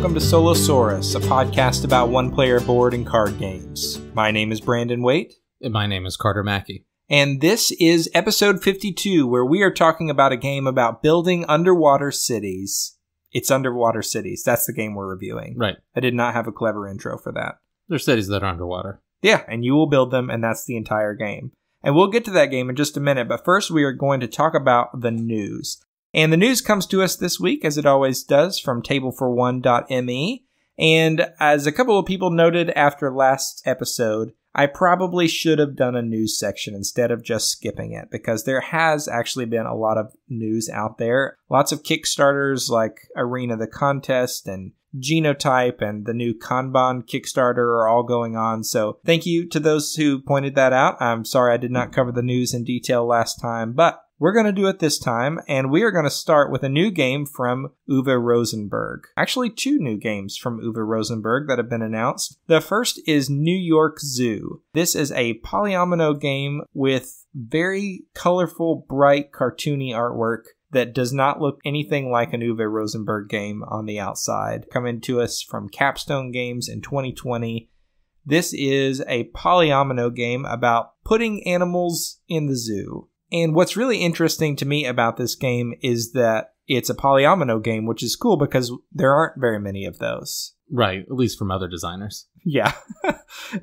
welcome to Solosaurus, a podcast about one-player board and card games. My name is Brandon Waite. And my name is Carter Mackey. And this is episode 52, where we are talking about a game about building underwater cities. It's Underwater Cities. That's the game we're reviewing. Right. I did not have a clever intro for that. They're cities that are underwater. Yeah, and you will build them, and that's the entire game. And we'll get to that game in just a minute, but first we are going to talk about the news. And the news comes to us this week, as it always does, from tablefor1.me. And as a couple of people noted after last episode, I probably should have done a news section instead of just skipping it, because there has actually been a lot of news out there. Lots of Kickstarters like Arena the Contest and Genotype and the new Kanban Kickstarter are all going on. So thank you to those who pointed that out. I'm sorry I did not cover the news in detail last time, but we're going to do it this time, and we are going to start with a new game from Uwe Rosenberg. Actually, two new games from Uwe Rosenberg that have been announced. The first is New York Zoo. This is a polyomino game with very colorful, bright, cartoony artwork that does not look anything like an Uwe Rosenberg game on the outside. Coming to us from Capstone Games in 2020. This is a polyomino game about putting animals in the zoo. And what's really interesting to me about this game is that it's a polyomino game, which is cool because there aren't very many of those. Right, at least from other designers. Yeah.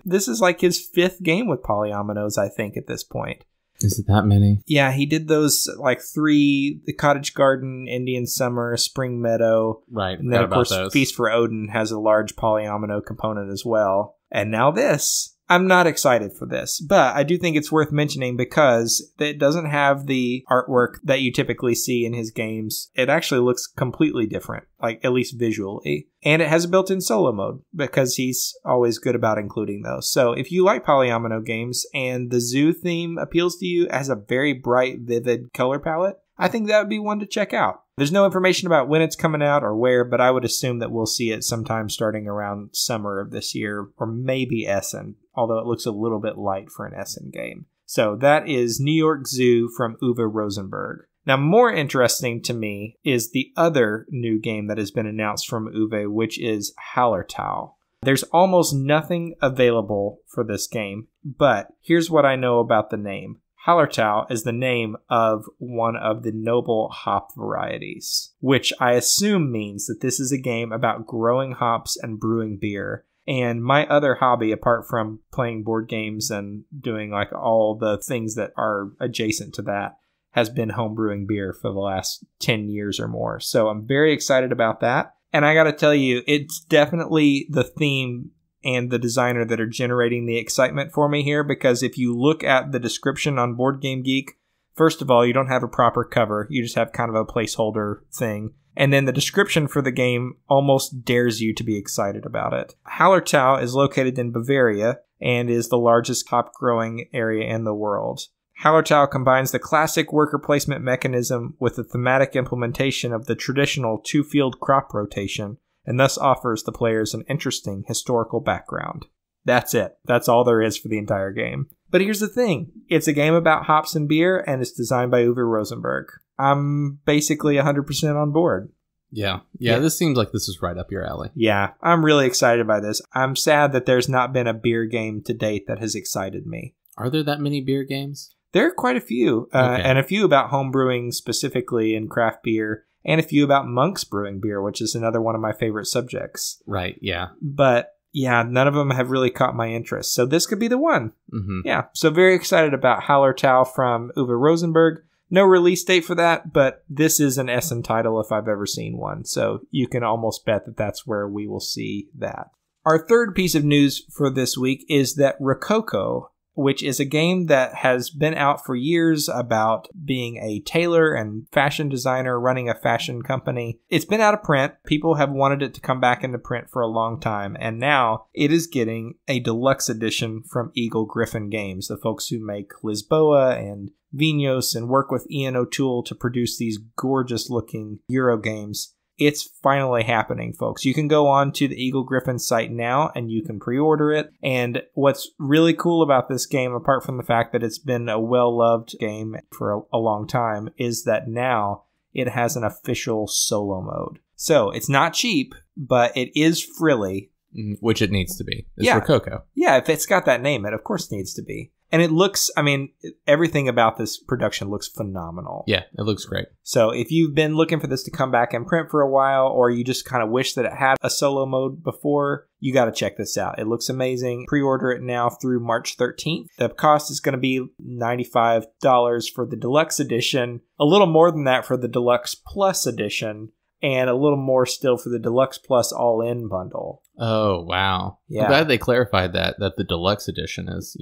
This is like his fifth game with polyominoes, I think, at this point. Is it that many? Yeah, he did those like three, the Cottage Garden, Indian Summer, Spring Meadow. Right, and then, of course, Feast for Odin has a large polyomino component as well. And now this. I'm not excited for this, but I do think it's worth mentioning because it doesn't have the artwork that you typically see in his games. It actually looks completely different, like at least visually. And it has a built-in solo mode because he's always good about including those. So if you like polyomino games and the zoo theme appeals to you as a very bright, vivid color palette, I think that would be one to check out. There's no information about when it's coming out or where, but I would assume that we'll see it sometime starting around summer of this year, or maybe Essen, although it looks a little bit light for an Essen game. So that is New York Zoo from Uwe Rosenberg. Now, more interesting to me is the other new game that has been announced from Uwe, which is Hallertau. There's almost nothing available for this game, but here's what I know about the name. Hallertau is the name of one of the noble hop varieties, which I assume means that this is a game about growing hops and brewing beer. And my other hobby, apart from playing board games and doing like all the things that are adjacent to that, has been homebrewing beer for the last 10 years or more. So I'm very excited about that. And I got to tell you, it's definitely the theme and the designer that are generating the excitement for me here, because if you look at the description on Board Game Geek, first of all, you don't have a proper cover. You just have kind of a placeholder thing. And then the description for the game almost dares you to be excited about it. Hallertau is located in Bavaria and is the largest hop growing area in the world. Hallertau combines the classic worker placement mechanism with the thematic implementation of the traditional two-field crop rotation, and thus offers the players an interesting historical background. That's it. That's all there is for the entire game. But here's the thing. It's a game about hops and beer, and it's designed by Uwe Rosenberg. I'm basically 100% on board. Yeah, this seems like this is right up your alley. Yeah, I'm really excited by this. I'm sad that there's not been a beer game to date that has excited me. Are there that many beer games? There are quite a few, and a few about home brewing specifically and craft beer. And a few about monks brewing beer, which is another one of my favorite subjects. Right, yeah. But, yeah, none of them have really caught my interest. So this could be the one. Mm-hmm. Yeah, so very excited about Hallertau from Uwe Rosenberg. No release date for that, but this is an Essen title if I've ever seen one. So you can almost bet that that's where we will see that. Our third piece of news for this week is that Rococo, which is a game that has been out for years about being a tailor and fashion designer running a fashion company. It's been out of print. People have wanted it to come back into print for a long time, and now it is getting a deluxe edition from Eagle Gryphon Games, the folks who make Lisboa and Vinhos and work with Ian O'Toole to produce these gorgeous-looking Euro games. It's finally happening, folks. You can go on to the Eagle Gryphon site now and you can pre-order it. And what's really cool about this game, apart from the fact that it's been a well-loved game for a long time, is that now it has an official solo mode. So it's not cheap, but it is frilly. Which it needs to be. It's Yeah. Rococo. Yeah, if it's got that name, it of course needs to be. And it looks, I mean, everything about this production looks phenomenal. Yeah, it looks great. So if you've been looking for this to come back and print for a while, or you just kind of wish that it had a solo mode before, you got to check this out. It looks amazing. Pre-order it now through March 13th. The cost is going to be $95 for the deluxe edition, a little more than that for the deluxe plus edition, and a little more still for the deluxe plus all-in bundle. Oh, wow. Yeah. I'm glad they clarified that the deluxe edition is,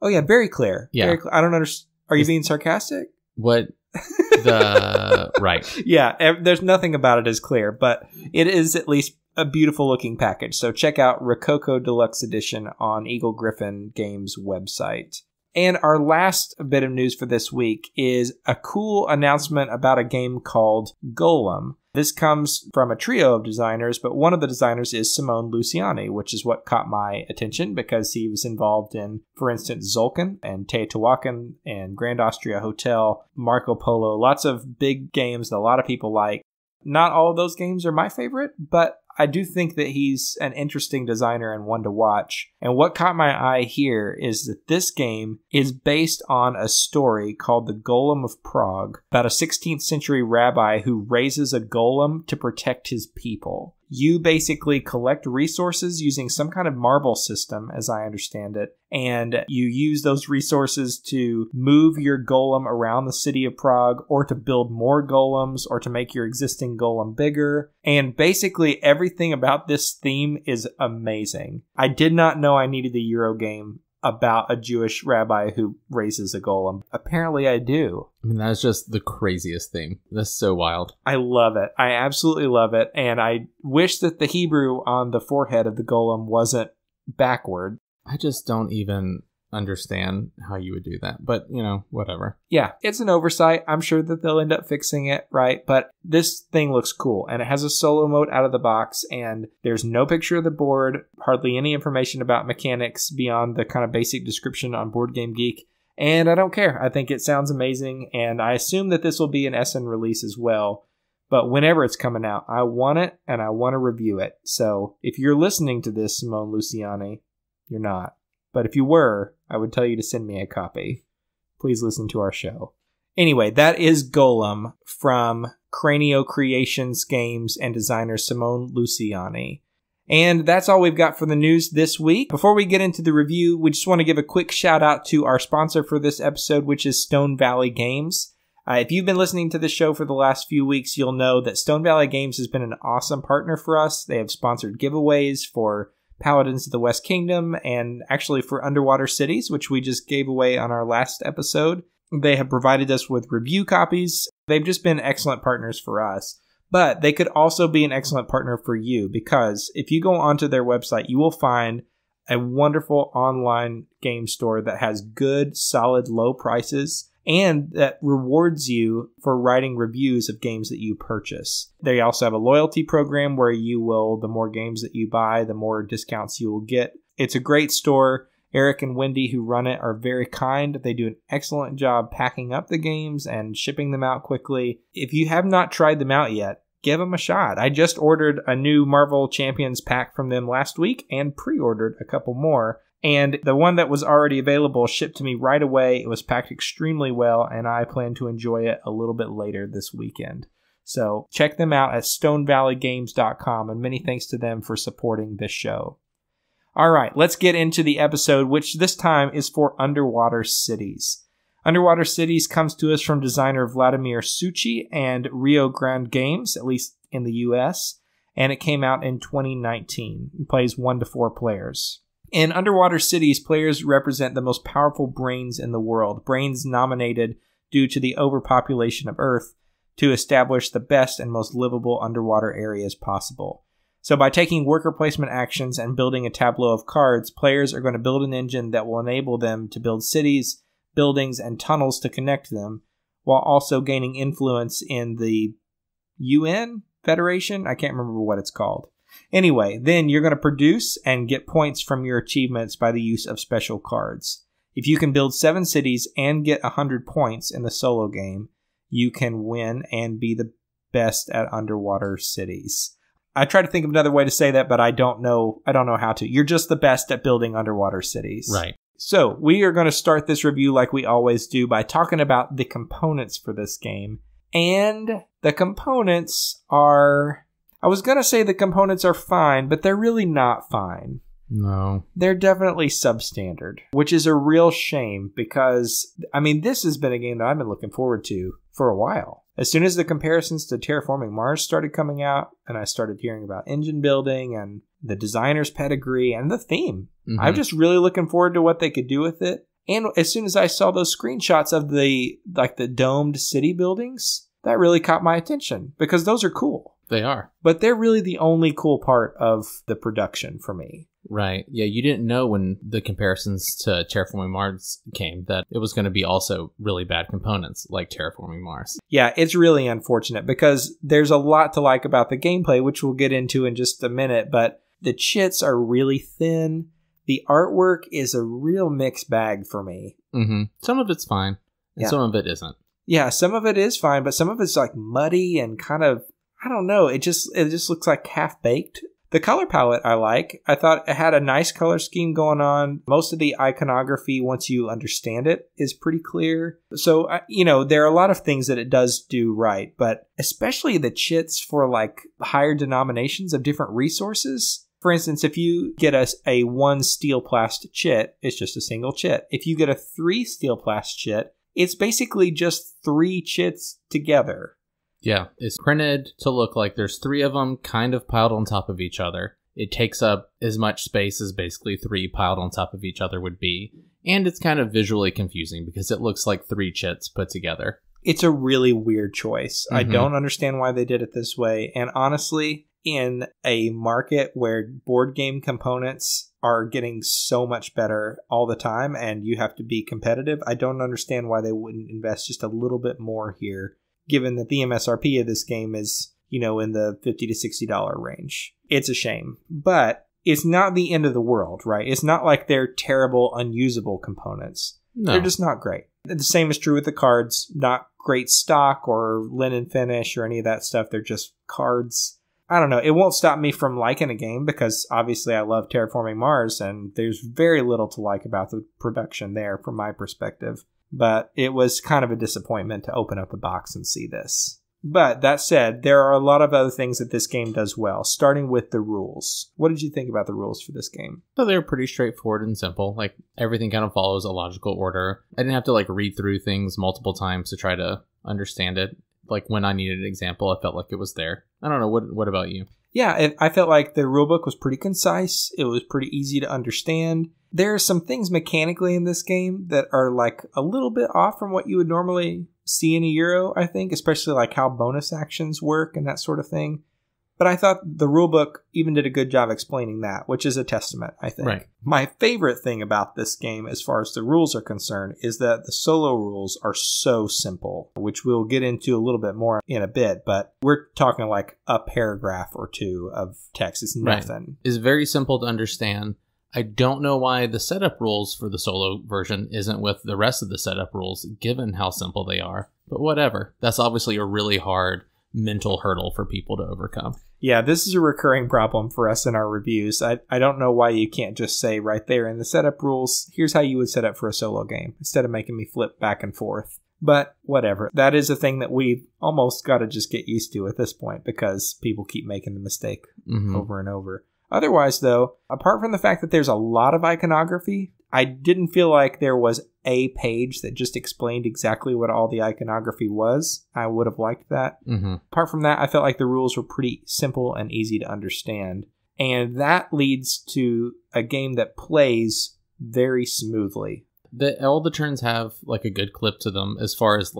Oh yeah, very clear. Yeah. Very I don't understand. Are you being sarcastic? what right. Yeah, there's nothing about it is clear, but it is at least a beautiful looking package. So check out Rococo Deluxe Edition on Eagle Griffin Games website. And our last bit of news for this week is a cool announcement about a game called Golem. This comes from a trio of designers, but one of the designers is Simone Luciani, which is what caught my attention because he was involved in, for instance, Zulkan and Teotihuacan and Grand Austria Hotel, Marco Polo, lots of big games that a lot of people like. Not all of those games are my favorite, but I do think that he's an interesting designer and one to watch. And what caught my eye here is that this game is based on a story called The Golem of Prague, about a 16th century rabbi who raises a golem to protect his people. You basically collect resources using some kind of marble system, as I understand it, and you use those resources to move your golem around the city of Prague, or to build more golems, or to make your existing golem bigger. And basically everything about this theme is amazing. I did not know I needed a Euro game about a Jewish rabbi who raises a golem. Apparently I do. I mean, that's just the craziest thing. That's so wild. I love it. I absolutely love it. And I wish that the Hebrew on the forehead of the golem wasn't backward. I just don't even understand how you would do that. But, whatever. Yeah, it's an oversight. I'm sure that they'll end up fixing it, right? But this thing looks cool. And it has a solo mode out of the box. And there's no picture of the board. Hardly any information about mechanics beyond the kind of basic description on Board Game Geek. And I don't care. I think it sounds amazing. And I assume that this will be an SN release as well. But whenever it's coming out, I want it and I want to review it. So if you're listening to this, Simone Luciani, you're not. But if you were, I would tell you to send me a copy. Please listen to our show. Anyway, that is Golem from Cranio Creations Games and designer Simone Luciani. And that's all we've got for the news this week. Before we get into the review, we just want to give a quick shout out to our sponsor for this episode, which is Stone Valley Games. If you've been listening to the show for the last few weeks, you'll know that Stone Valley Games has been an awesome partner for us. They have sponsored giveaways for Paladins of the West Kingdom, and actually for Underwater Cities, which we just gave away on our last episode. They have provided us with review copies. They've just been excellent partners for us. But they could also be an excellent partner for you, because if you go onto their website, you will find a wonderful online game store that has good, solid, low prices, and that rewards you for writing reviews of games that you purchase. They also have a loyalty program where the more games that you buy, the more discounts you will get. It's a great store. Eric and Wendy, who run it, are very kind. They do an excellent job packing up the games and shipping them out quickly. If you have not tried them out yet, give them a shot. I just ordered a new Marvel Champions pack from them last week and pre-ordered a couple more. And the one that was already available shipped to me right away. It was packed extremely well, and I plan to enjoy it a little bit later this weekend. So check them out at stonevalleygames.com, and many thanks to them for supporting this show. All right, let's get into the episode, which this time is for Underwater Cities. Underwater Cities comes to us from designer Vladimir Suchi and Rio Grande Games, at least in the US, and it came out in 2019. It plays 1 to 4 players. In Underwater Cities, players represent the most powerful brains in the world, brains nominated due to the overpopulation of Earth to establish the best and most livable underwater areas possible. So by taking worker placement actions and building a tableau of cards, players are going to build an engine that will enable them to build cities, buildings, and tunnels to connect them, while also gaining influence in the UN Federation? I can't remember what it's called. Anyway, then you're going to produce and get points from your achievements by the use of special cards. If you can build 7 cities and get 100 points in the solo game, you can win and be the best at underwater cities. I try to think of another way to say that, but I don't know how to. You're just the best at building underwater cities. Right. So we are going to start this review like we always do by talking about the components for this game. And the components are... I was going to say the components are fine, but they're really not fine. No. They're definitely substandard, which is a real shame because, I mean, this has been a game that I've been looking forward to for a while. As soon as the comparisons to Terraforming Mars started coming out, and I started hearing about engine building and the designer's pedigree and the theme, I'm just really looking forward to what they could do with it. And as soon as I saw those screenshots of the domed city buildings, that really caught my attention because those are cool. They are. But they're really the only cool part of the production for me. Right. Yeah, you didn't know when the comparisons to Terraforming Mars came that it was going to be also really bad components like Terraforming Mars. Yeah, it's really unfortunate because there's a lot to like about the gameplay, which we'll get into in just a minute, but the chits are really thin. The artwork is a real mixed bag for me. Some of it's fine, and some of it isn't. Yeah, some of it is fine, but some of it's like muddy and kind of, I don't know, it just looks like half-baked. The color palette I like. I thought it had a nice color scheme going on. Most of the iconography, once you understand it, is pretty clear. So, there are a lot of things that it does do right, but especially the chits for like higher denominations of different resources. For instance, if you get a 1 steel plast chit, it's just a single chit. If you get a 3 steel plast chit, it's basically just 3 chits together. Yeah, it's printed to look like there's 3 of them kind of piled on top of each other. It takes up as much space as basically 3 piled on top of each other would be. And it's kind of visually confusing because it looks like 3 chits put together. It's a really weird choice. I don't understand why they did it this way. And honestly, in a market where board game components are getting so much better all the time and you have to be competitive, I don't understand why they wouldn't invest just a little bit more here, given that the MSRP of this game is, in the $50 to $60 range. It's a shame. But it's not the end of the world, right? It's not like they're terrible, unusable components. No. They're just not great. The same is true with the cards. Not great stock or linen finish or any of that stuff. They're just cards. I don't know. It won't stop me from liking a game because obviously I love Terraforming Mars and there's very little to like about the production there from my perspective. But it was kind of a disappointment to open up the box and see this. But that said, there are a lot of other things that this game does well, starting with the rules. What did you think about the rules for this game? So they're pretty straightforward and simple. Like, everything kind of follows a logical order. I didn't have to, read through things multiple times to try to understand it. Like, when I needed an example, I felt like it was there. I don't know. What about you? Yeah, I felt like the rulebook was pretty concise. It was pretty easy to understand. There are some things mechanically in this game that are a little bit off from what you would normally see in a Euro, I think, especially how bonus actions work and that sort of thing. But I thought the rulebook even did a good job explaining that, which is a testament, I think. Right. My favorite thing about this game, as far as the rules are concerned, is that the solo rules are so simple, which we'll get into a little bit more in a bit. But we're talking a paragraph or 2 of text. It's nothing. Right. It's very simple to understand. I don't know why the setup rules for the solo version isn't with the rest of the setup rules, given how simple they are. But whatever. That's obviously a really hard mental hurdle for people to overcome. Yeah, this is a recurring problem for us in our reviews. I don't know why you can't just say right there in the setup rules, here's how you would set up for a solo game, instead of making me flip back and forth. But whatever. That is a thing that we've almost got to just get used to at this point because people keep making the mistake over and over. Otherwise, though, apart from the fact that there's a lot of iconography, I didn't feel like there was a page that just explained exactly what all the iconography was. I would have liked that. Apart from that, I felt like the rules were pretty simple and easy to understand. And that leads to a game that plays very smoothly. All the turns have a good clip to them as far as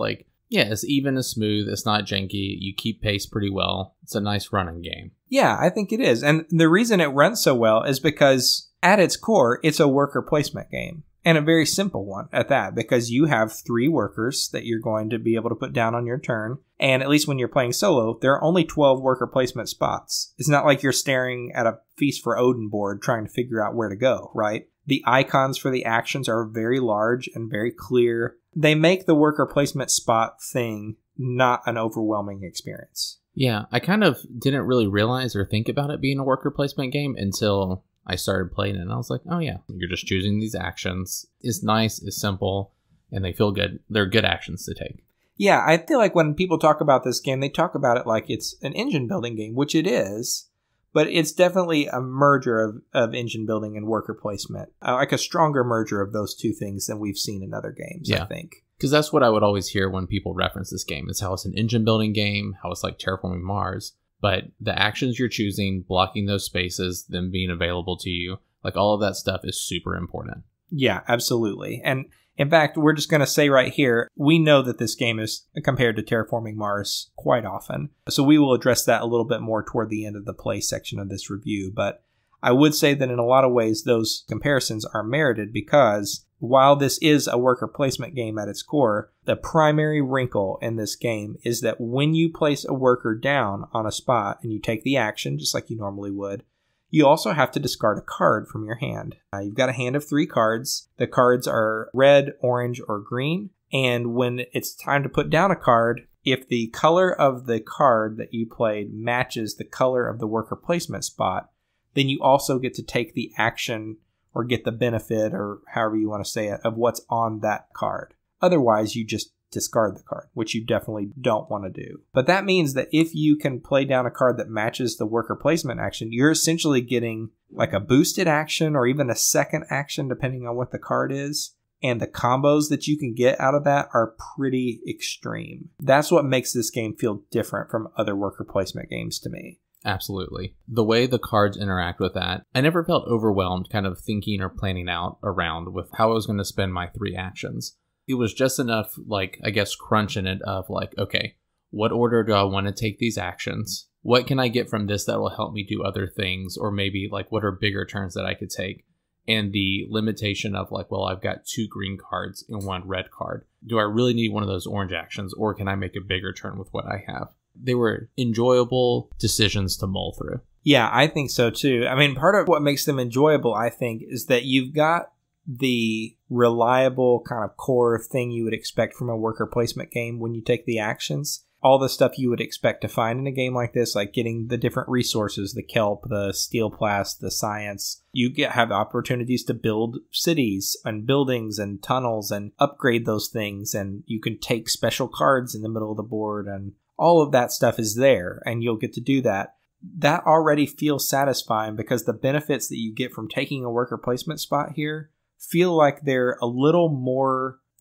it's even and smooth. It's not janky. You keep pace pretty well. It's a nice running game. Yeah, I think it is. And the reason it runs so well is because at its core, it's a worker placement game. And a very simple one at that, because you have 3 workers that you're going to be able to put down on your turn. And at least when you're playing solo, there are only 12 worker placement spots. It's not like you're staring at a Feast for Odin board trying to figure out where to go, right? The icons for the actions are very large and very clear. They make the worker placement spot thing not an overwhelming experience. Yeah, I kind of didn't really realize or think about it being a worker placement game until I started playing it, and I was like, oh yeah, you're just choosing these actions. It's nice, it's simple, and they feel good. They're good actions to take. Yeah, I feel like when people talk about this game, they talk about it like it's an engine building game, which it is, but it's definitely a merger of engine building and worker placement. Like a stronger merger of those two things than we've seen in other games, I think. Because that's what I would always hear when people reference this game, is how it's an engine building game, how it's like Terraforming Mars. But the actions you're choosing, blocking those spaces, them being available to you, like all of that stuff is super important. Yeah, absolutely. And in fact, we're just going to say right here, we know that this game is compared to Terraforming Mars quite often. So we will address that a little bit more toward the end of the play section of this review. But I would say that in a lot of ways, those comparisons are merited because while this is a worker placement game at its core, the primary wrinkle in this game is that when you place a worker down on a spot and you take the action, just like you normally would, you also have to discard a card from your hand. You've got a hand of 3 cards. The cards are red, orange, or green. And when it's time to put down a card, if the color of the card that you played matches the color of the worker placement spot, then you also get to take the action or get the benefit, or however you want to say it, of what's on that card. Otherwise, you just discard the card, which you definitely don't want to do. But that means that if you can play down a card that matches the worker placement action, you're essentially getting like a boosted action or even a second action, depending on what the card is. And the combos that you can get out of that are pretty extreme. That's what makes this game feel different from other worker placement games to me. Absolutely. The way the cards interact with that, I never felt overwhelmed kind of thinking or planning out around with how I was going to spend my 3 actions. It was just enough, like, I guess, crunch in it of like, okay, what order do I want to take these actions? What can I get from this that will help me do other things? Or maybe like, what are bigger turns that I could take? And the limitation of like, well, I've got 2 green cards and 1 red card. Do I really need one of those orange actions, or can I make a bigger turn with what I have? They were enjoyable decisions to mull through. Yeah, I think so too. I mean, part of what makes them enjoyable, I think, is that you've got the reliable kind of core thing you would expect from a worker placement game when you take the actions. All the stuff you would expect to find in a game like this, like getting the different resources, the kelp, the steel plast, the science. You have opportunities to build cities and buildings and tunnels and upgrade those things. And you can take special cards in the middle of the board, and all of that stuff is there, and you'll get to do that. That already feels satisfying because the benefits that you get from taking a worker placement spot here feel like they're a little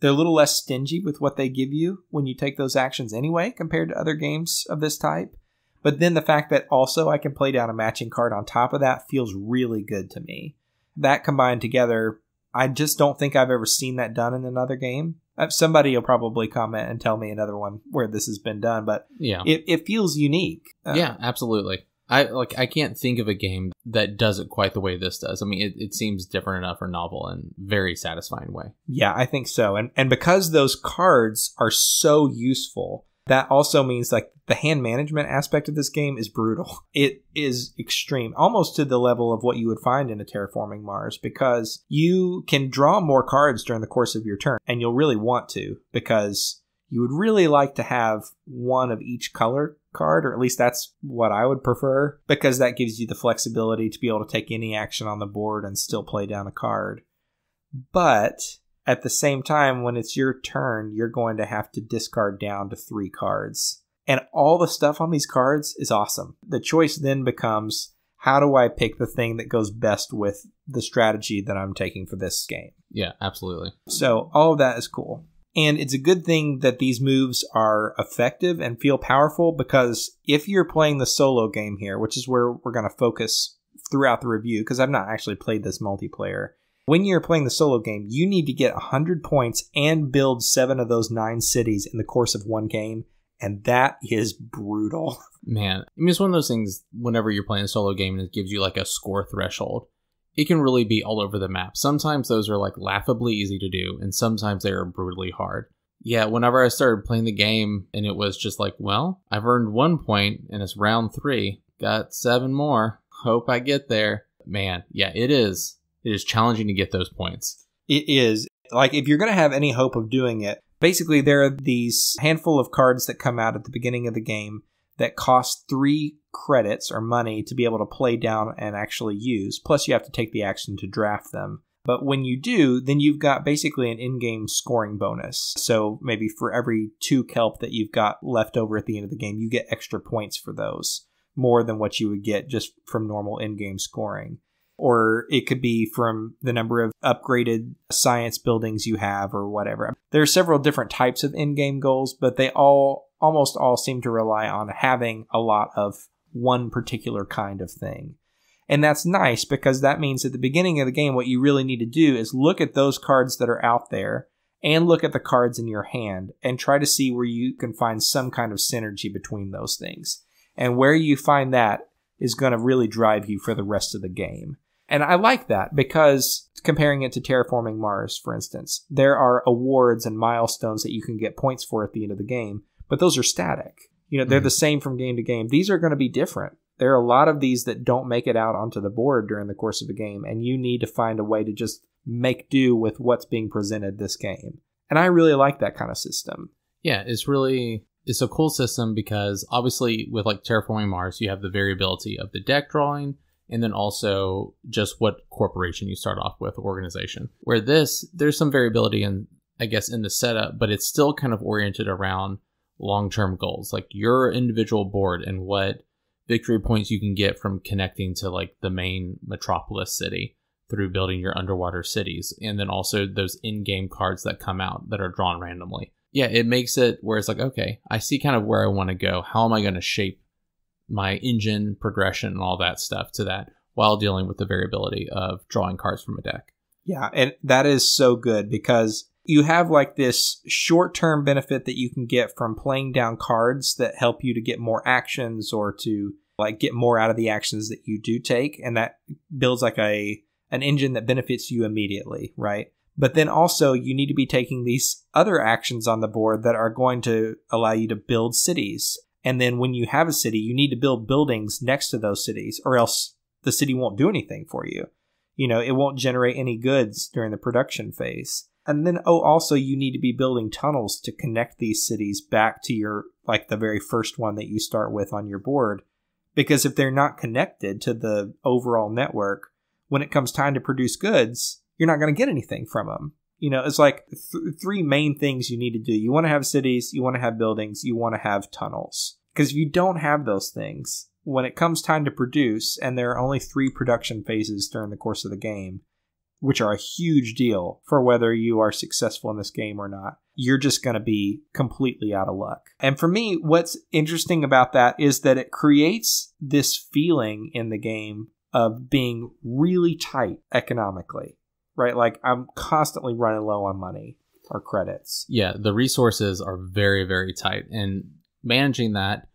less stingy with what they give you when you take those actions anyway, compared to other games of this type. But then the fact that also I can play down a matching card on top of that feels really good to me. That combined together, I just don't think I've ever seen that done in another game. Somebody will probably comment and tell me another one where this has been done, but yeah, it feels unique. Yeah, absolutely. I can't think of a game that does it quite the way this does. I mean, it seems different enough or novel in a very satisfying way. Yeah, I think so. And because those cards are so useful, that also means like the hand management aspect of this game is brutal. It is extreme, almost to the level of what you would find in a Terraforming Mars, because you can draw more cards during the course of your turn, and you'll really want to, because you would really like to have one of each color card, or at least that's what I would prefer, because that gives you the flexibility to be able to take any action on the board and still play down a card. But at the same time, when it's your turn, you're going to have to discard down to 3 cards. And all the stuff on these cards is awesome. The choice then becomes, how do I pick the thing that goes best with the strategy that I'm taking for this game? Yeah, absolutely. So all of that is cool. And it's a good thing that these moves are effective and feel powerful, because if you're playing the solo game here, which is where we're going to focus throughout the review, because I've not actually played this multiplayer, when you're playing the solo game, you need to get 100 points and build 7 of those 9 cities in the course of one game, and that is brutal. Man, I mean, it's one of those things, whenever you're playing a solo game and it gives you like a score threshold, it can really be all over the map. Sometimes those are like laughably easy to do, and sometimes they are brutally hard. Yeah, whenever I started playing the game and it was just like, well, I've earned 1 point and it's round 3, got 7 more, hope I get there. Man, yeah, it is challenging to get those points. It is. Like, if you're going to have any hope of doing it, basically there are these handful of cards that come out at the beginning of the game that cost 3 credits or money to be able to play down and actually use. Plus, you have to take the action to draft them. But when you do, then you've got basically an in-game scoring bonus. So maybe for every 2 kelp that you've got left over at the end of the game, you get extra points for those, more than what you would get just from normal in-game scoring. Or it could be from the number of upgraded science buildings you have or whatever. There are several different types of in-game goals, but they almost all seem to rely on having a lot of one particular kind of thing. And that's nice because that means at the beginning of the game, what you really need to do is look at those cards that are out there and look at the cards in your hand and try to see where you can find some kind of synergy between those things. And where you find that is going to really drive you for the rest of the game. And I like that because comparing it to Terraforming Mars, for instance, there are awards and milestones that you can get points for at the end of the game, but those are static. They're the same from game to game. These are going to be different. There are a lot of these that don't make it out onto the board during the course of a game, and you need to find a way to just make do with what's being presented this game. And I really like that kind of system. Yeah, it's a cool system because obviously with like Terraforming Mars, you have the variability of the deck drawing and then also just what corporation you start off with, organization. Where there's some variability in the setup, but it's still kind of oriented around long-term goals, like your individual board and what victory points you can get from connecting to like the main metropolis city through building your underwater cities, and then also those in-game cards that come out that are drawn randomly. Yeah, it makes it where it's like, okay, I see kind of where I want to go. How am I going to shape my engine progression and all that stuff to that while dealing with the variability of drawing cards from a deck? Yeah, and that is so good because you have like this short-term benefit that you can get from playing down cards that help you to get more actions or to like get more out of the actions that you do take. And that builds like an engine that benefits you immediately, right? But then also you need to be taking these other actions on the board that are going to allow you to build cities. And then when you have a city, you need to build buildings next to those cities or else the city won't do anything for you. It won't generate any goods during the production phase. And then, also you need to be building tunnels to connect these cities back to your, like the very first one that you start with on your board. Because if they're not connected to the overall network, when it comes time to produce goods, you're not going to get anything from them. It's like 3 main things you need to do. You want to have cities, you want to have buildings, you want to have tunnels. Because if you don't have those things, when it comes time to produce, and there are only 3 production phases during the course of the game, which are a huge deal for whether you are successful in this game or not, you're just going to be completely out of luck. And for me, what's interesting about that is that it creates this feeling in the game of being really tight economically, right? Like I'm constantly running low on money or credits. Yeah, the resources are very, very tight. And managing that,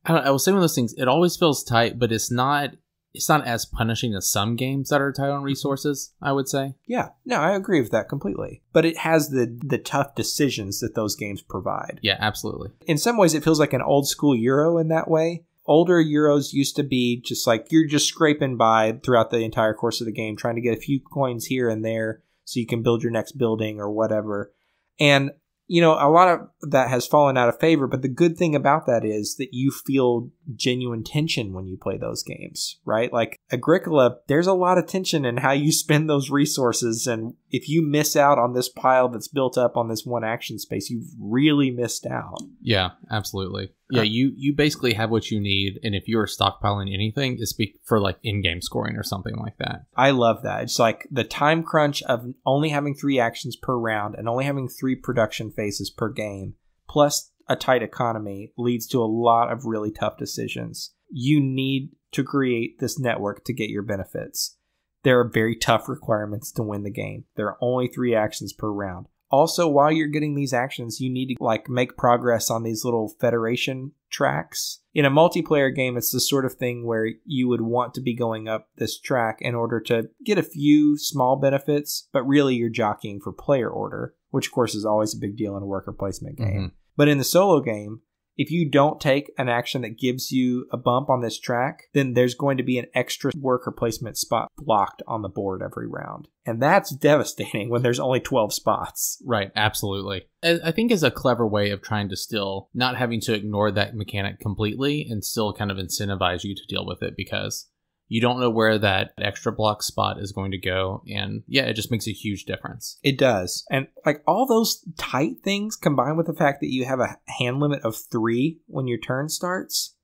I will say one of those things, it always feels tight, but it's not as punishing as some games that are tight on resources, I would say. Yeah, no, I agree with that completely. But it has the tough decisions that those games provide. Yeah, absolutely. In some ways, it feels like an old school Euro in that way. Older Euros used to be just like you're just scraping by throughout the entire course of the game, trying to get a few coins here and there so you can build your next building or whatever. And a lot of that has fallen out of favor, but the good thing about that is that you feel genuine tension when you play those games, right? Like Agricola, there's a lot of tension in how you spend those resources, and if you miss out on this pile that's built up on this one action space, you've really missed out. Yeah, absolutely. Yeah, you basically have what you need, and if you are stockpiling anything, it's for like in-game scoring or something like that. I love that. It's like the time crunch of only having 3 actions per round and only having 3 production phases per game, plus a tight economy, leads to a lot of really tough decisions. You need to create this network to get your benefits. There are very tough requirements to win the game. There are only 3 actions per round. Also, while you're getting these actions, you need to make progress on these little federation tracks. In a multiplayer game, it's the sort of thing where you would want to be going up this track in order to get a few small benefits, but really you're jockeying for player order, which of course is always a big deal in a worker placement game. Mm-hmm. But in the solo game, if you don't take an action that gives you a bump on this track, then there's going to be an extra worker placement spot blocked on the board every round. And that's devastating when there's only 12 spots. Right, absolutely. I think is a clever way of trying to still not having to ignore that mechanic completely and still kind of incentivize you to deal with it, because you don't know where that extra block spot is going to go. And yeah, it just makes a huge difference. It does. And like all those tight things combined with the fact that you have a hand limit of 3 when your turn starts,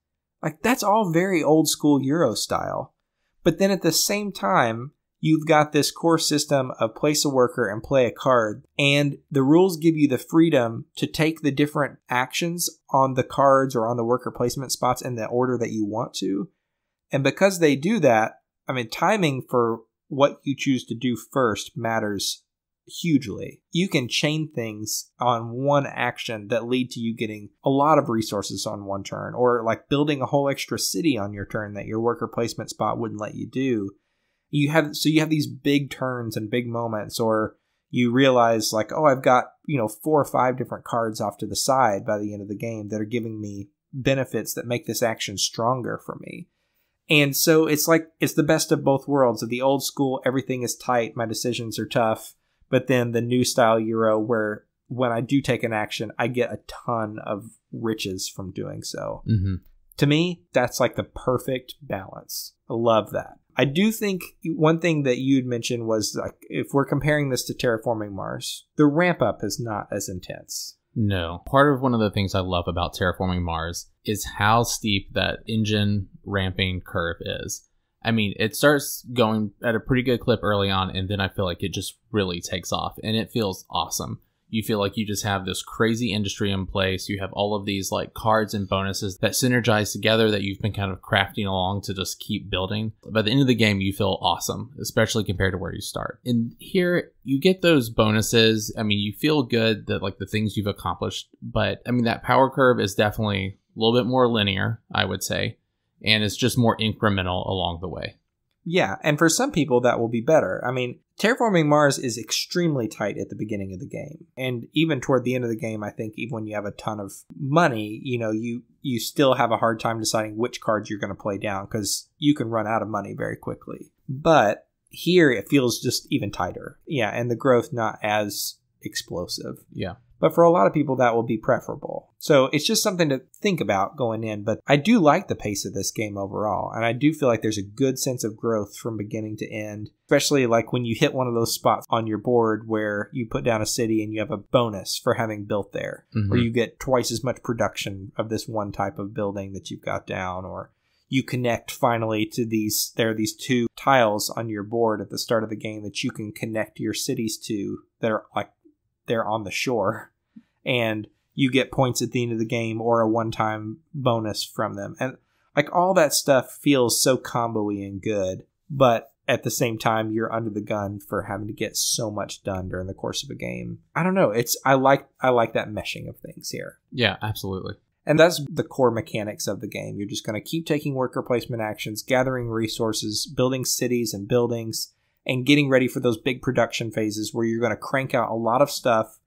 like that's all very old school Euro style. But then at the same time, you've got this core system of place a worker and play a card. And the rules give you the freedom to take the different actions on the cards or on the worker placement spots in the order that you want to. And because they do that, I mean, timing for what you choose to do first matters hugely. You can chain things on one action that lead to you getting a lot of resources on one turn, or like building a whole extra city on your turn that your worker placement spot wouldn't let you do. You have these big turns and big moments, or you realize like, oh, I've got, 4 or 5 different cards off to the side by the end of the game that are giving me benefits that make this action stronger for me. And so it's the best of both worlds. Of the old school, everything is tight, my decisions are tough. But then the new style Euro, where when I do take an action, I get a ton of riches from doing so. Mm-hmm. To me, that's like the perfect balance. I love that. I do think one thing that you'd mentioned was like, if we're comparing this to Terraforming Mars, the ramp up is not as intense. No. Part of one of the things I love about Terraforming Mars is how steep that engine ramping curve is. I mean, it starts going at a pretty good clip early on, and then I feel like it just really takes off, and it feels awesome. You feel like you just have this crazy industry in place. You have all of these like cards and bonuses that synergize together that you've been kind of crafting along to just keep building. By the end of the game, you feel awesome, especially compared to where you start. And here, you get those bonuses. I mean, you feel good that like the things you've accomplished. But I mean, that power curve is definitely a little bit more linear, I would say. And it's just more incremental along the way. Yeah, and for some people, that will be better. I mean, Terraforming Mars is extremely tight at the beginning of the game. And even toward the end of the game, I think even when you have a ton of money, you still have a hard time deciding which cards you're going to play down, because you can run out of money very quickly. But here, it feels just even tighter. Yeah, and the growth not as explosive. Yeah. But for a lot of people, that will be preferable. So it's just something to think about going in. But I do like the pace of this game overall. And I do feel like there's a good sense of growth from beginning to end. Especially like when you hit one of those spots on your board where you put down a city and you have a bonus for having built there. Mm-hmm. Or you get twice as much production of this one type of building that you've got down. Or you connect finally to there are these 2 tiles on your board at the start of the game that you can connect your cities to that are like, they're on the shore, and you get points at the end of the game or a one-time bonus from them. And like all that stuff feels so combo-y and good, but at the same time, you're under the gun for having to get so much done during the course of a game. I don't know. I like that meshing of things here. Yeah, absolutely. And that's the core mechanics of the game. You're just going to keep taking worker placement actions, gathering resources, building cities and buildings, and getting ready for those big production phases where you're going to crank out a lot of stuff,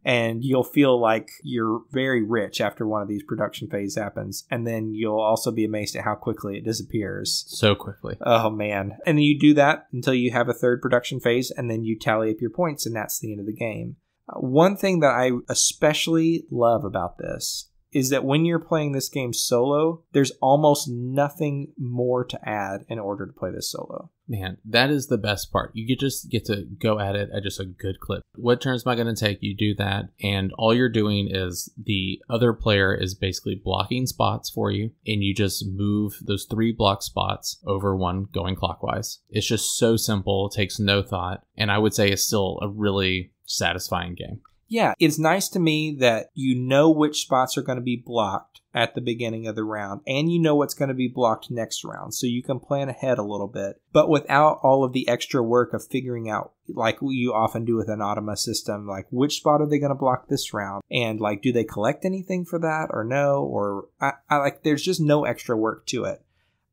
and you'll feel like you're very rich after one of these production phase happens. And then you'll also be amazed at how quickly it disappears. So quickly. Oh, man. And then you do that until you have a third production phase, and then you tally up your points, and that's the end of the game. One thing that I especially love about this is that when you're playing this game solo, there's almost nothing more to add in order to play this solo. Man, that is the best part. You just get to go at it at just a good clip. What turns am I going to take? You do that, and all you're doing is the other player is basically blocking spots for you, and you just move those 3 block spots over one going clockwise. It's just so simple, it takes no thought, and I would say it's still a really satisfying game. Yeah, it's nice to me that you know which spots are going to be blocked at the beginning of the round, and you know what's going to be blocked next round, so you can plan ahead a little bit, but without all of the extra work of figuring out, like you often do with an automa system, like which spot are they going to block this round, and like do they collect anything for that or no, or I like there's just no extra work to it.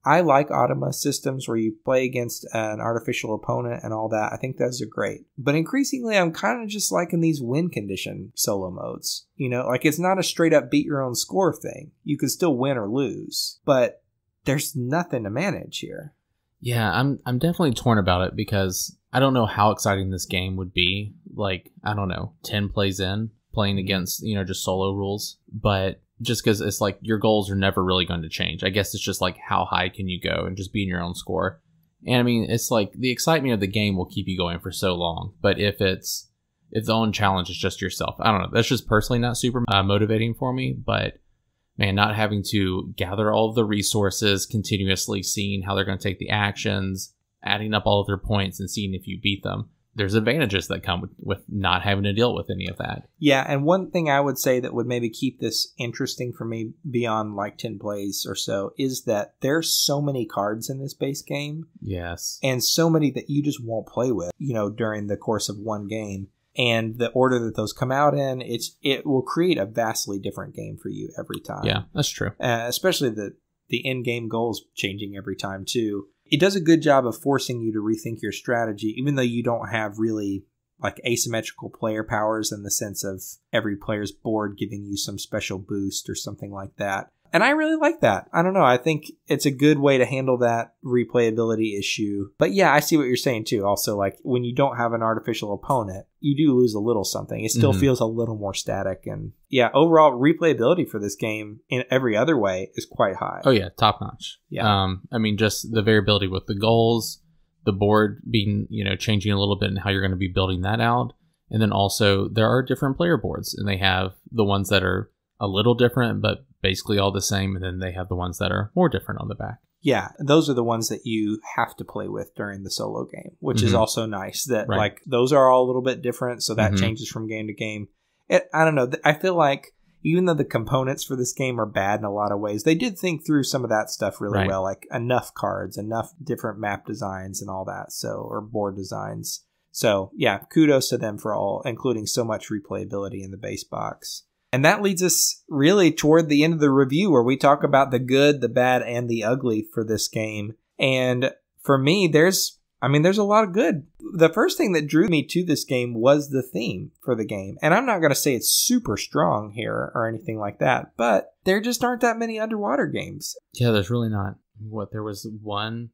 I like automa systems where you play against an artificial opponent and all that. I think those are great. But increasingly, I'm kind of just liking these win condition solo modes. You know, like it's not a straight up beat your own score thing. You can still win or lose, but there's nothing to manage here. Yeah, I'm definitely torn about it because I don't know how exciting this game would be. Like, I don't know, 10 plays in, playing against, just solo rules. But just because it's like your goals are never really going to change. I guess it's just like how high can you go and just being your own score. And I mean, it's like the excitement of the game will keep you going for so long. But if the only challenge is just yourself, I don't know. That's just personally not super motivating for me. But man, not having to gather all of the resources, continuously seeing how they're going to take the actions, adding up all of their points and seeing if you beat them. There's advantages that come with not having to deal with any of that. Yeah, and one thing I would say that would maybe keep this interesting for me beyond like 10 plays or so is that there's so many cards in this base game. Yes. And so many that you just won't play with, during the course of one game. And the order that those come out in, it will create a vastly different game for you every time. Yeah, that's true. Especially the end-game goals changing every time, too. It does a good job of forcing you to rethink your strategy, even though you don't have really like asymmetrical player powers in the sense of every player's board giving you some special boost or something like that. And I really like that. I don't know. I think it's a good way to handle that replayability issue. But yeah, I see what you're saying too. Also, like when you don't have an artificial opponent, you do lose a little something. It still feels a little more static. And yeah, overall replayability for this game in every other way is quite high. Oh yeah, top notch. Yeah. I mean, just the variability with the goals, the board being, changing a little bit and how you're going to be building that out. And then also there are different player boards and they have the ones that are a little different, but basically all the same. And then they have the ones that are more different on the back. Yeah, those are the ones that you have to play with during the solo game, which is also nice that like those are all a little bit different. So that changes from game to game. I don't know. I feel like even though the components for this game are bad in a lot of ways, they did think through some of that stuff really well, like enough cards, enough different map designs and all that. So, or board designs. So yeah, kudos to them for all, including so much replayability in the base box. And that leads us really toward the end of the review where we talk about the good, the bad, and the ugly for this game. And for me, there's a lot of good. The first thing that drew me to this game was the theme for the game. And I'm not going to say it's super strong here or anything like that, but there just aren't that many underwater games. Yeah, there's really not. There was one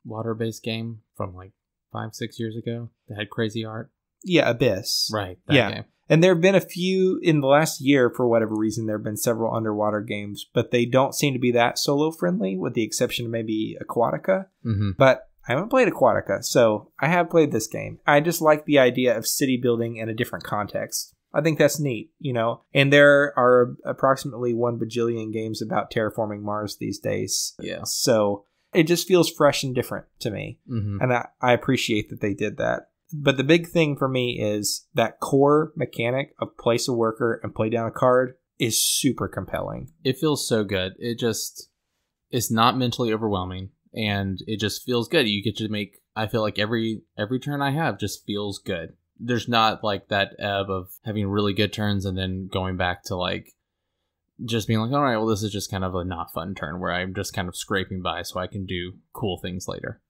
water-based game from like 5-6 years ago that had crazy art? Yeah, Abyss. Right, that game. And there have been a few in the last year, for whatever reason, there have been several underwater games, but they don't seem to be that solo friendly, with the exception of maybe Aquatica. But I haven't played Aquatica, so I have played this game. I just like the idea of city building in a different context. I think that's neat, And there are approximately 1 bajillion games about terraforming Mars these days. Yeah. So it just feels fresh and different to me. And I appreciate that they did that. But the big thing for me is that core mechanic of place a worker and play down a card is super compelling. It feels so good. It's not mentally overwhelming and it just feels good. You get to make, I feel like every turn I have just feels good. There's not like that ebb of having really good turns and then going back to like just being like, all right, well, this is just kind of a not fun turn where I'm just kind of scraping by so I can do cool things later.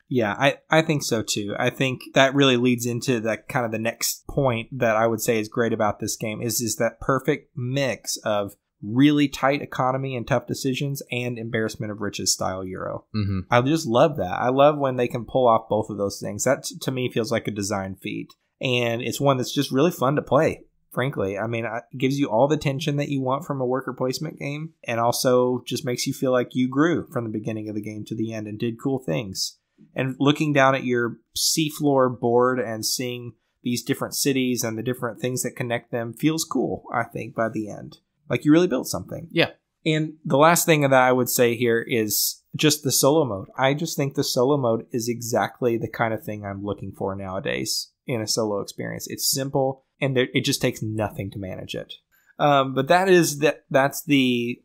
Yeah, I think so too. I think that really leads into that kind of the next point that I would say is great about this game is that perfect mix of really tight economy and tough decisions and embarrassment of riches style Euro. I just love that. I love when they can pull off both of those things. That to me feels like a design feat. And it's one that's just really fun to play, frankly. I mean, it gives you all the tension that you want from a worker placement game and also just makes you feel like you grew from the beginning of the game to the end and did cool things. And looking down at your seafloor board and seeing these different cities and the different things that connect them feels cool, I think, by the end. Like you really built something. Yeah. And the last thing that I would say here is just the solo mode. I just think the solo mode is exactly the kind of thing I'm looking for nowadays in a solo experience. It's simple and it just takes nothing to manage it. But that's the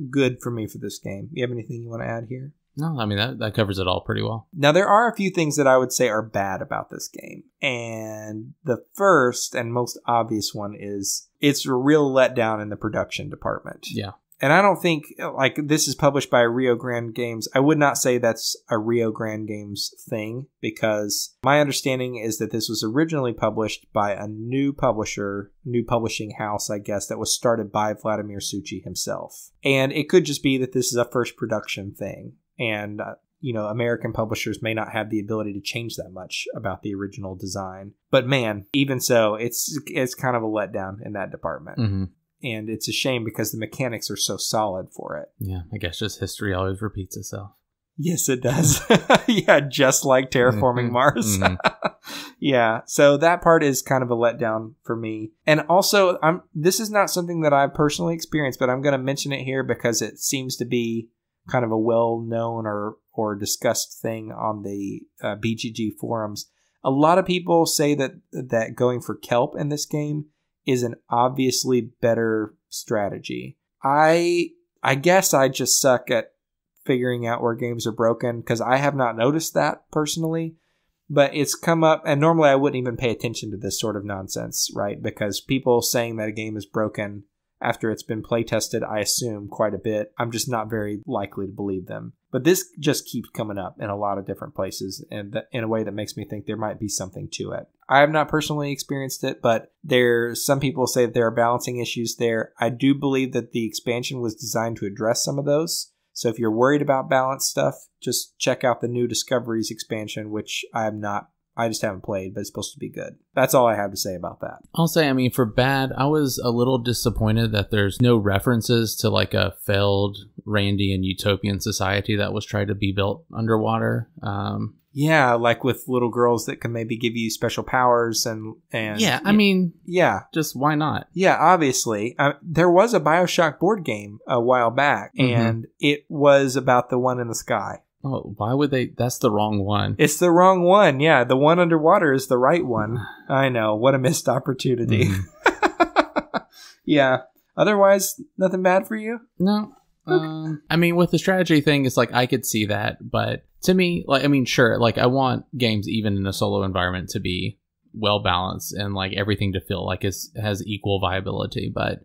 good for me for this game. You have anything you want to add here? No, I mean, that covers it all pretty well. Now, there are a few things that I would say are bad about this game. And the first and most obvious one is it's a real letdown in the production department. Yeah. And I don't think, like, this is published by Rio Grande Games. I would not say that's a Rio Grande Games thing, because my understanding is that this was originally published by a new publishing house, I guess, that was started by Vladimir Suchy himself. And it could just be that this is a first production thing. And, American publishers may not have the ability to change that much about the original design. But man, even so, it's kind of a letdown in that department. Mm-hmm. And it's a shame because the mechanics are so solid for it. Yeah, I guess just history always repeats itself. Yes, it does. Yeah, just like Terraforming Mars. Mm-hmm. Yeah, so that part is kind of a letdown for me. And also, this is not something that I've personally experienced, but I'm going to mention it here because it seems to be kind of a well-known or discussed thing on the BGG forums. A lot of people say that going for kelp in this game is an obviously better strategy. I guess I just suck at figuring out where games are broken because I have not noticed that personally, but it's come up, and normally I wouldn't even pay attention to this sort of nonsense, right? Because people saying that a game is broken after it's been play tested, I assume quite a bit. I'm just not very likely to believe them. But this just keeps coming up in a lot of different places, and in a way that makes me think there might be something to it. I have not personally experienced it, but some people say that there are balancing issues there. I do believe that the expansion was designed to address some of those. So if you're worried about balance stuff, just check out the New Discoveries expansion, which I just haven't played, but it's supposed to be good. That's all I have to say about that. I'll say, for bad, I was a little disappointed that there's no references to like a failed Randian utopian society that was tried to be built underwater. Yeah, like with little girls that can maybe give you special powers and yeah, yeah, just why not? Yeah, obviously. There was a BioShock board game a while back, and it was about the one in the sky. Oh, why would they? That's the wrong one. It's the wrong one. Yeah, the one underwater is the right one. I know. What a missed opportunity. Yeah. Otherwise, nothing bad for you? No. Okay. With the strategy thing, it's like I could see that. But to me, sure. Like, I want games, even in a solo environment, to be well balanced and like everything to feel like it has equal viability. But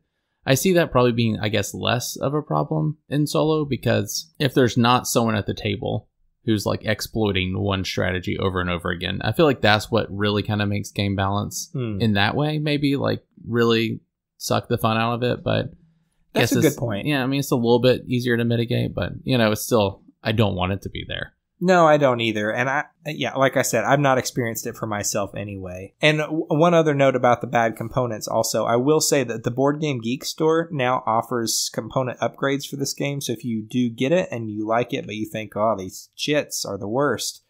I see that probably being, I guess, less of a problem in solo, because if there's not someone at the table who's like exploiting one strategy over and over again, I feel like that's what really kind of makes game balance in that way. Maybe like really suck the fun out of it, but that's a good point. Yeah, it's a little bit easier to mitigate, but it's still, I don't want it to be there. No, I don't either. And like I said, I've not experienced it for myself anyway. And one other note about the bad components also, I will say that the Board Game Geek store now offers component upgrades for this game. So if you do get it and you like it, but you think, oh, these chits are the worst,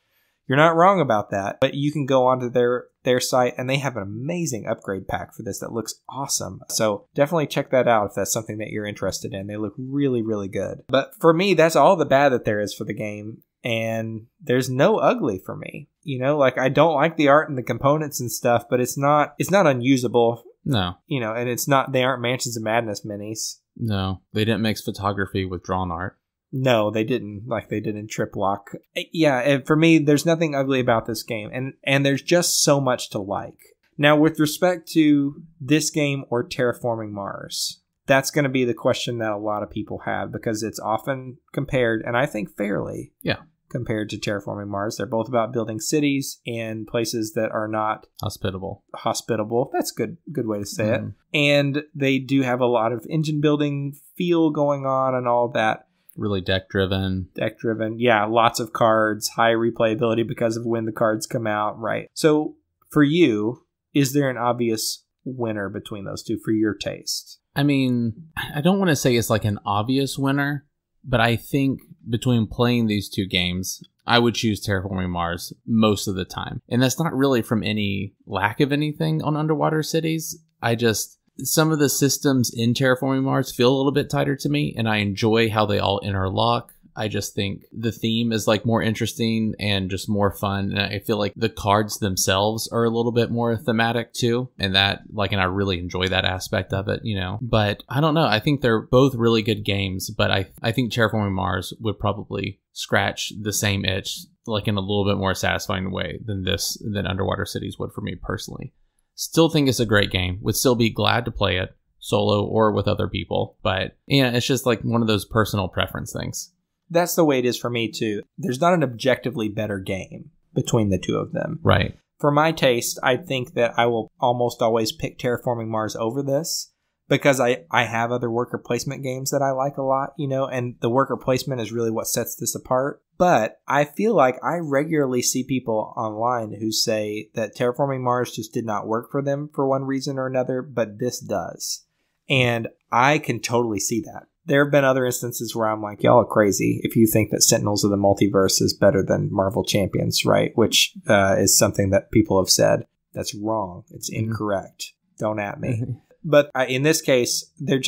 you're not wrong about that. But you can go onto their site, and they have an amazing upgrade pack for this that looks awesome. So definitely check that out if that's something that you're interested in. They look really, really good. But for me, that's all the bad that there is for the game. And there's no ugly for me. I don't like the art and the components and stuff, but it's not unusable. No. And it's not, they aren't Mansions of Madness minis. No, they didn't mix photography with drawn art. No, they didn't, like they did in Trip Lock. Yeah, and for me, there's nothing ugly about this game, and there's just so much to like. Now, with respect to this game or Terraforming Mars, that's going to be the question that a lot of people have, because it's often compared, and I think fairly, compared to Terraforming Mars. They're both about building cities in places that are not hospitable. That's a good way to say it. And they do have a lot of engine building feel going on and all that. Really deck driven. Yeah, lots of cards, high replayability because of when the cards come out, right? So for you, is there an obvious winner between those two for your taste? I don't want to say it's like an obvious winner, but I think between playing these two games, I would choose Terraforming Mars most of the time. And that's not really from any lack of anything on Underwater Cities. Some of the systems in Terraforming Mars feel a little bit tighter to me, and I enjoy how they all interlock. I just think the theme is like more interesting and just more fun. And I feel like the cards themselves are a little bit more thematic too. And I really enjoy that aspect of it, But I don't know. I think they're both really good games, but I think Terraforming Mars would probably scratch the same itch, like in a little bit more satisfying way than Underwater Cities would for me personally. Still think it's a great game. Would still be glad to play it. solo or with other people. But it's just like one of those personal preference things. That's the way it is for me too. There's not an objectively better game between the two of them. Right. For my taste, I think that I will almost always pick Terraforming Mars over this because I have other worker placement games that I like a lot, and the worker placement is really what sets this apart. But I feel like I regularly see people online who say that Terraforming Mars just did not work for them for one reason or another, but this does. And I can totally see that. There have been other instances where I'm like, y'all are crazy if you think that Sentinels of the Multiverse is better than Marvel Champions, right? Which is something that people have said. That's wrong. It's incorrect. Don't at me. But in this case, there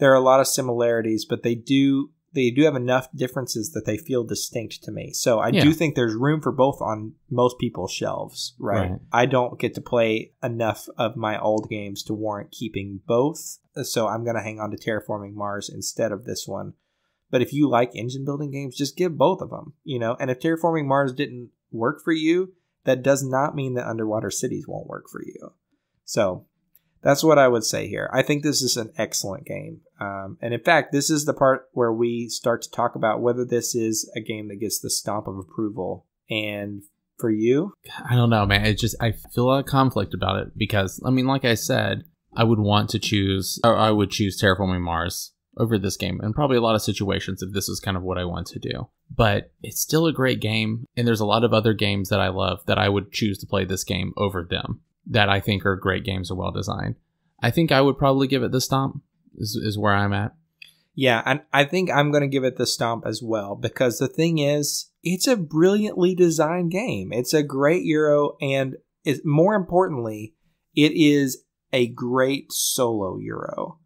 are a lot of similarities, but they do have enough differences that they feel distinct to me. So I do think there's room for both on most people's shelves, right? I don't get to play enough of my old games to warrant keeping both. So I'm going to hang on to Terraforming Mars instead of this one. But if you like engine building games, just give both of them, And if Terraforming Mars didn't work for you, that does not mean that Underwater Cities won't work for you. So that's what I would say here. I think this is an excellent game. And in fact, this is the part where we start to talk about whether this is a game that gets the stamp of approval. And for you? I don't know, man. I feel a lot of conflict about it because, like I said, I would choose Terraforming Mars over this game in probably a lot of situations if this is kind of what I want to do. But it's still a great game, and there's a lot of other games that I love that I would choose to play this game over them that I think are great games or well designed. I think I would probably give it the stomp is where I'm at. Yeah, and I think I'm going to give it the stomp as well because the thing is, it's a brilliantly designed game. It's a great Euro, and more importantly, it is a great solo Euro.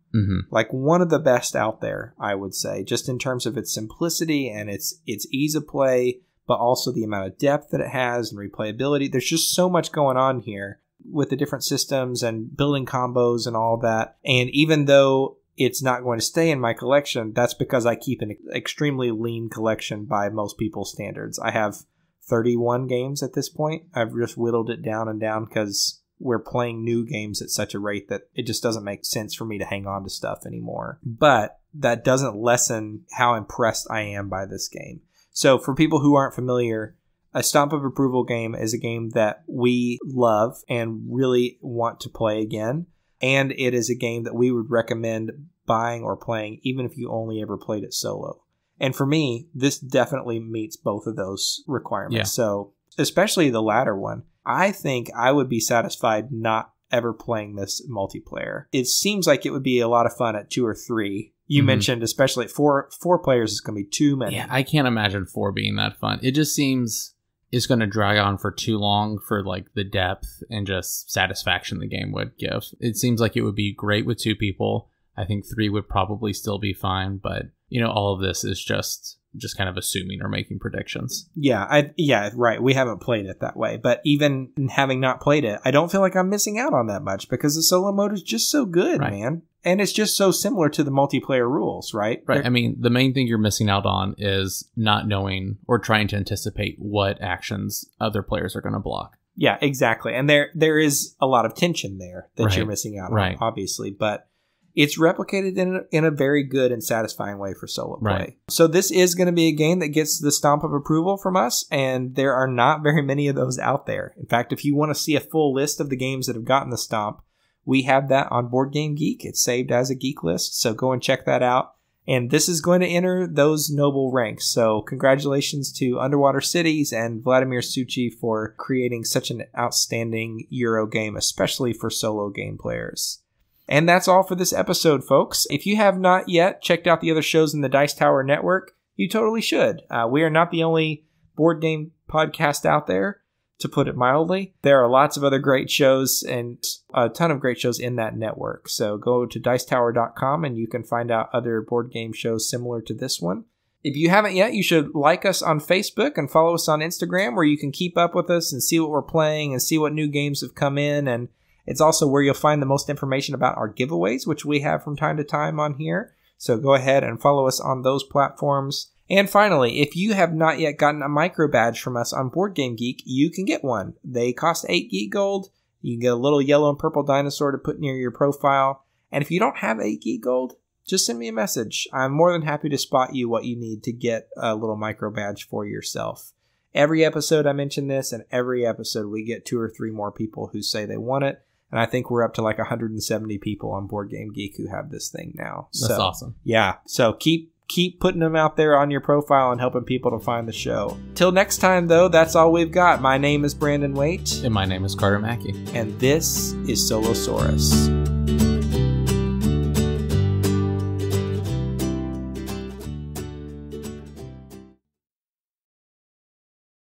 Like one of the best out there, I would say, just in terms of its simplicity and its ease of play, but also the amount of depth that it has and replayability. There's just so much going on here with the different systems and building combos and all that. And even though it's not going to stay in my collection, that's because I keep an extremely lean collection by most people's standards. I have 31 games at this point. I've just whittled it down and down because we're playing new games at such a rate that it just doesn't make sense for me to hang on to stuff anymore. But that doesn't lessen how impressed I am by this game. So for people who aren't familiar, a stamp of approval game is a game that we love and really want to play again. And it is a game that we would recommend buying or playing even if you only ever played it solo. And for me, this definitely meets both of those requirements. Yeah. So especially the latter one. I think I would be satisfied not ever playing this multiplayer. It seems like it would be a lot of fun at 2 or 3. You mentioned especially at 4 players is going to be too many. Yeah, I can't imagine 4 being that fun. It just seems it's going to drag on for too long for like the depth and just satisfaction the game would give. It seems like it would be great with 2 people. I think 3 would probably still be fine, but all of this is just kind of assuming or making predictions. Yeah, right. We haven't played it that way, but even having not played it, I don't feel like I'm missing out on that much because the solo mode is just so good, man. And it's just so similar to the multiplayer rules, right? Right. I mean, the main thing you're missing out on is not knowing or trying to anticipate what actions other players are going to block. Yeah, exactly. And there is a lot of tension there that you're missing out on, obviously, but it's replicated in a very good and satisfying way for solo play. Right. So this is going to be a game that gets the stamp of approval from us, and there are not very many of those out there. In fact, if you want to see a full list of the games that have gotten the stamp, we have that on Board Game Geek. It's saved as a geek list, so go and check that out. And this is going to enter those noble ranks. So congratulations to Underwater Cities and Vladimir Suchi for creating such an outstanding Euro game, especially for solo game players. And that's all for this episode, folks. If you have not yet checked out the other shows in the Dice Tower Network, you totally should. We are not the only board game podcast out there, to put it mildly. There are lots of other great shows and a ton of great shows in that network. So go to dicetower.com and you can find out other board game shows similar to this one. If you haven't yet, you should like us on Facebook and follow us on Instagram, where you can keep up with us and see what we're playing and see what new games have come in. And it's also where you'll find the most information about our giveaways, which we have from time to time on here. So go ahead and follow us on those platforms. And finally, if you have not yet gotten a micro badge from us on Board Game Geek, you can get one. They cost 8 geek gold. You can get a little yellow and purple dinosaur to put near your profile. And if you don't have 8 geek gold, just send me a message. I'm more than happy to spot you what you need to get a little micro badge for yourself. Every episode I mention this, and every episode we get 2 or 3 more people who say they want it. And I think we're up to like 170 people on Board Game Geek who have this thing now. That's awesome. Yeah. So keep putting them out there on your profile and helping people to find the show. Till next time, though, that's all we've got. My name is Brandon Waite. And my name is Carter Mackey. And this is Solosaurus.